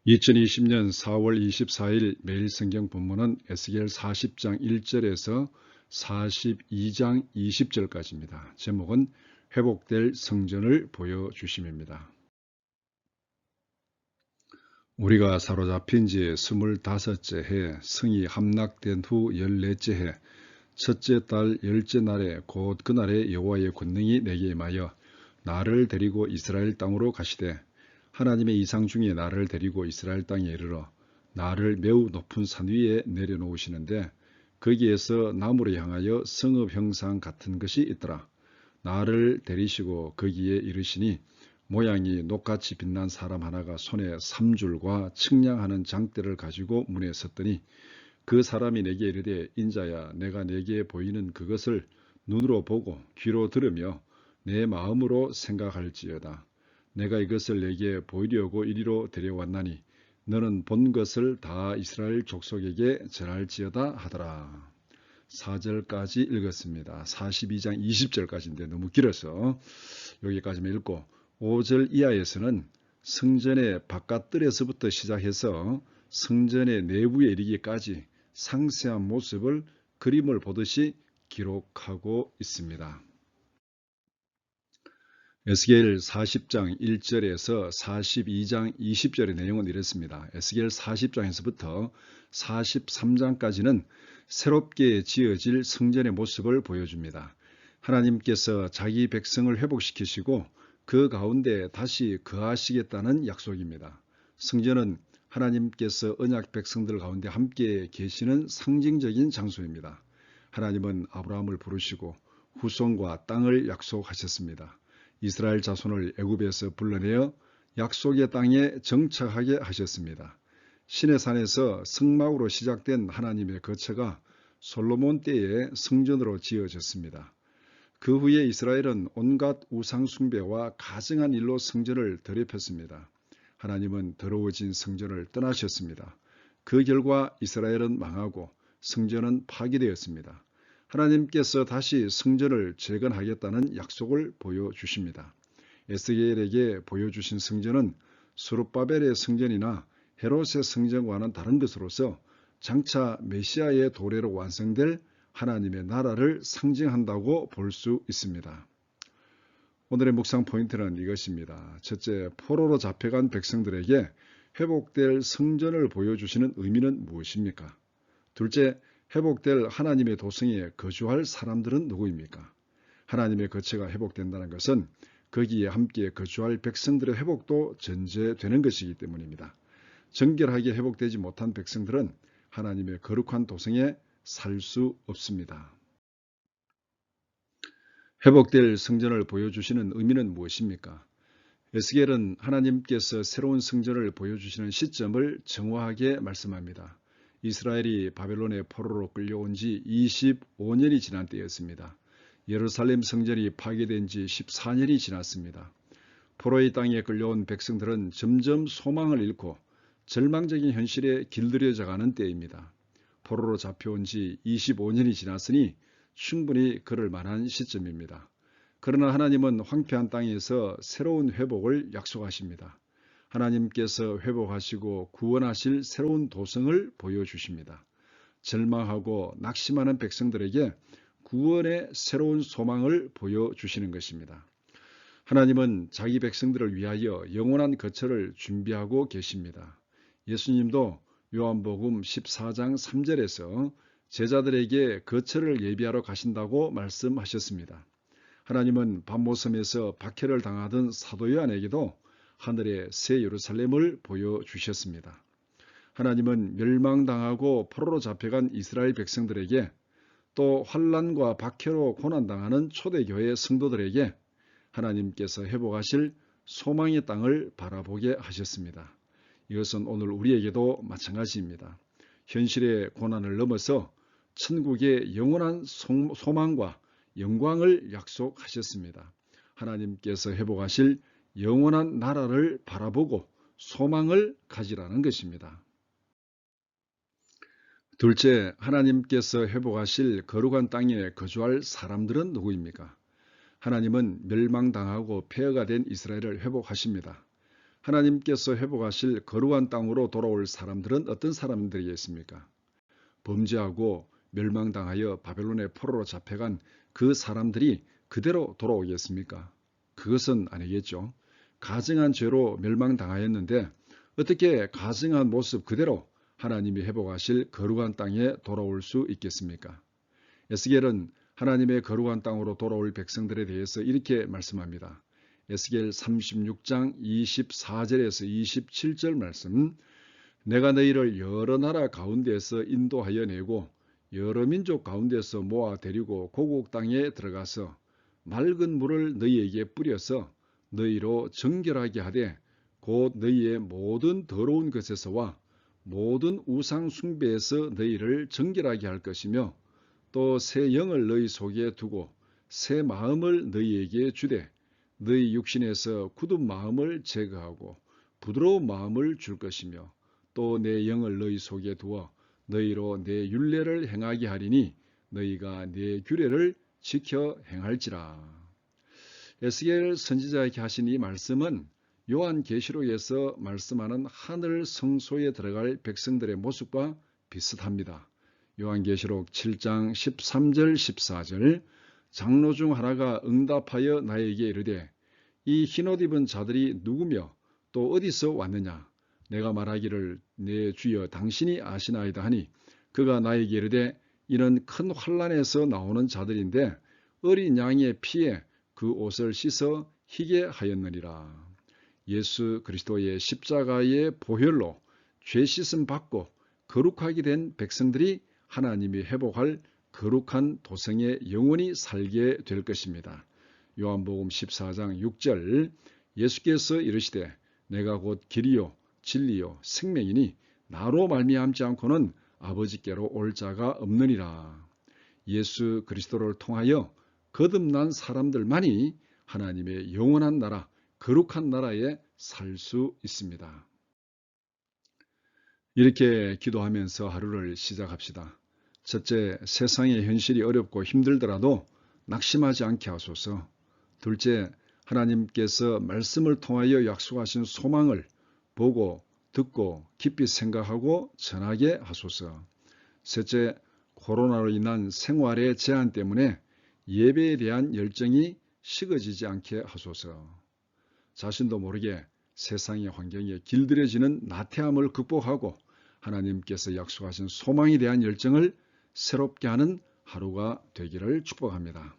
2020년 4월 24일 매일 성경 본문은 에스겔 40장 1절에서 42장 20절까지입니다. 제목은 회복될 성전을 보여주심입니다. 우리가 사로잡힌 지 25째 해, 성이 함락된 후 14째 해, 첫째 달 10째 날에 곧 그날에 여호와의 권능이 내게 임하여 나를 데리고 이스라엘 땅으로 가시되 하나님의 이상 중에 나를 데리고 이스라엘 땅에 이르러 나를 매우 높은 산 위에 내려놓으시는데 거기에서 나무로 향하여 성읍 형상 같은 것이 있더라. 나를 데리시고 거기에 이르시니 모양이 녹같이 빛난 사람 하나가 손에 삼줄과 측량하는 장대를 가지고 문에 섰더니 그 사람이 내게 이르되 인자야 내가 내게 보이는 그것을 눈으로 보고 귀로 들으며 내 마음으로 생각할지어다. 내가 이것을 내게 보이려고 이리로 데려왔나니 너는 본 것을 다 이스라엘 족속에게 전할지어다 하더라. 4절까지 읽었습니다. 42장 20절까지인데 너무 길어서 여기까지만 읽고 5절 이하에서는 성전의 바깥뜰에서부터 시작해서 성전의 내부에 이르기까지 상세한 모습을 그림을 보듯이 기록하고 있습니다. 에스겔 40장 1절에서 42장 20절의 내용은 이렇습니다. 에스겔 40장에서부터 43장까지는 새롭게 지어질 성전의 모습을 보여줍니다. 하나님께서 자기 백성을 회복시키시고 그 가운데 다시 거하시겠다는 약속입니다. 성전은 하나님께서 언약 백성들 가운데 함께 계시는 상징적인 장소입니다. 하나님은 아브라함을 부르시고 후손과 땅을 약속하셨습니다. 이스라엘 자손을 애굽에서 불러내어 약속의 땅에 정착하게 하셨습니다. 시내산에서 성막으로 시작된 하나님의 거처가 솔로몬 때에 성전으로 지어졌습니다. 그 후에 이스라엘은 온갖 우상 숭배와 가증한 일로 성전을 더럽혔습니다. 하나님은 더러워진 성전을 떠나셨습니다. 그 결과 이스라엘은 망하고 성전은 파괴되었습니다. 하나님께서 다시 성전을 재건하겠다는 약속을 보여주십니다. 에스겔에게 보여주신 성전은 스룹바벨의 성전이나 헤롯의 성전과는 다른 것으로서 장차 메시아의 도래로 완성될 하나님의 나라를 상징한다고 볼 수 있습니다. 오늘의 묵상 포인트는 이것입니다. 첫째, 포로로 잡혀간 백성들에게 회복될 성전을 보여주시는 의미는 무엇입니까? 둘째, 회복될 하나님의 도성에 거주할 사람들은 누구입니까? 하나님의 거처가 회복된다는 것은 거기에 함께 거주할 백성들의 회복도 전제되는 것이기 때문입니다. 정결하게 회복되지 못한 백성들은 하나님의 거룩한 도성에 살 수 없습니다. 회복될 성전을 보여주시는 의미는 무엇입니까? 에스겔은 하나님께서 새로운 성전을 보여주시는 시점을 정확하게 말씀합니다. 이스라엘이 바벨론의 포로로 끌려온 지 25년이 지난 때였습니다. 예루살렘 성전이 파괴된 지 14년이 지났습니다. 포로의 땅에 끌려온 백성들은 점점 소망을 잃고 절망적인 현실에 길들여져가는 때입니다. 포로로 잡혀온 지 25년이 지났으니 충분히 그럴 만한 시점입니다. 그러나 하나님은 황폐한 땅에서 새로운 회복을 약속하십니다. 하나님께서 회복하시고 구원하실 새로운 도성을 보여주십니다. 절망하고 낙심하는 백성들에게 구원의 새로운 소망을 보여주시는 것입니다. 하나님은 자기 백성들을 위하여 영원한 거처를 준비하고 계십니다. 예수님도 요한복음 14장 3절에서 제자들에게 거처를 예비하러 가신다고 말씀하셨습니다. 하나님은 반모섬에서 박해를 당하던 사도 요한에게도 하늘의 새 예루살렘을 보여주셨습니다. 하나님은 멸망당하고 포로로 잡혀간 이스라엘 백성들에게 또 환난과 박해로 고난당하는 초대교회 성도들에게 하나님께서 회복하실 소망의 땅을 바라보게 하셨습니다. 이것은 오늘 우리에게도 마찬가지입니다. 현실의 고난을 넘어서 천국의 영원한 소망과 영광을 약속하셨습니다. 하나님께서 회복하실 영원한 나라를 바라보고 소망을 가지라는 것입니다. 둘째, 하나님께서 회복하실 거룩한 땅에 거주할 사람들은 누구입니까? 하나님은 멸망당하고 폐허가 된 이스라엘을 회복하십니다. 하나님께서 회복하실 거룩한 땅으로 돌아올 사람들은 어떤 사람들이겠습니까? 범죄하고 멸망당하여 바벨론의 포로로 잡혀간 그 사람들이 그대로 돌아오겠습니까? 그것은 아니겠죠. 가증한 죄로 멸망당하였는데 어떻게 가증한 모습 그대로 하나님이 회복하실 거룩한 땅에 돌아올 수 있겠습니까? 에스겔은 하나님의 거룩한 땅으로 돌아올 백성들에 대해서 이렇게 말씀합니다. 에스겔 36장 24절에서 27절 말씀. 내가 너희를 여러 나라 가운데서 인도하여 내고 여러 민족 가운데서 모아 데리고 고국 땅에 들어가서 맑은 물을 너희에게 뿌려서 너희로 정결하게 하되 곧 너희의 모든 더러운 것에서와 모든 우상 숭배에서 너희를 정결하게 할 것이며 또 새 영을 너희 속에 두고 새 마음을 너희에게 주되 너희 육신에서 굳은 마음을 제거하고 부드러운 마음을 줄 것이며 또 내 영을 너희 속에 두어 너희로 내 율례를 행하게 하리니 너희가 내 규례를 지켜 행할지라. 에스겔 선지자에게 하신 이 말씀은 요한계시록에서 말씀하는 하늘 성소에 들어갈 백성들의 모습과 비슷합니다. 요한계시록 7장 13절 14절. 장로 중 하나가 응답하여 나에게 이르되 이 흰옷 입은 자들이 누구며 또 어디서 왔느냐? 내가 말하기를 내 주여 당신이 아시나이다 하니 그가 나에게 이르되 이는 큰 환난에서 나오는 자들인데 어린 양의 피에 그 옷을 씻어 희게 하였느니라. 예수 그리스도의 십자가의 보혈로 죄 씻음 받고 거룩하게 된 백성들이 하나님이 회복할 거룩한 도성에 영원히 살게 될 것입니다. 요한복음 14장 6절. 예수께서 이르시되 내가 곧 길이요 진리요 생명이니 나로 말미암지 않고는 아버지께로 올 자가 없느니라. 예수 그리스도를 통하여 거듭난 사람들만이 하나님의 영원한 나라, 거룩한 나라에 살 수 있습니다. 이렇게 기도하면서 하루를 시작합시다. 첫째, 세상의 현실이 어렵고 힘들더라도 낙심하지 않게 하소서. 둘째, 하나님께서 말씀을 통하여 약속하신 소망을 보고 듣고 깊이 생각하고 전하게 하소서. 셋째, 코로나로 인한 생활의 제한 때문에 예배에 대한 열정이 식어지지 않게 하소서. 자신도 모르게 세상의 환경에 길들여지는 나태함을 극복하고 하나님께서 약속하신 소망에 대한 열정을 새롭게 하는 하루가 되기를 축복합니다.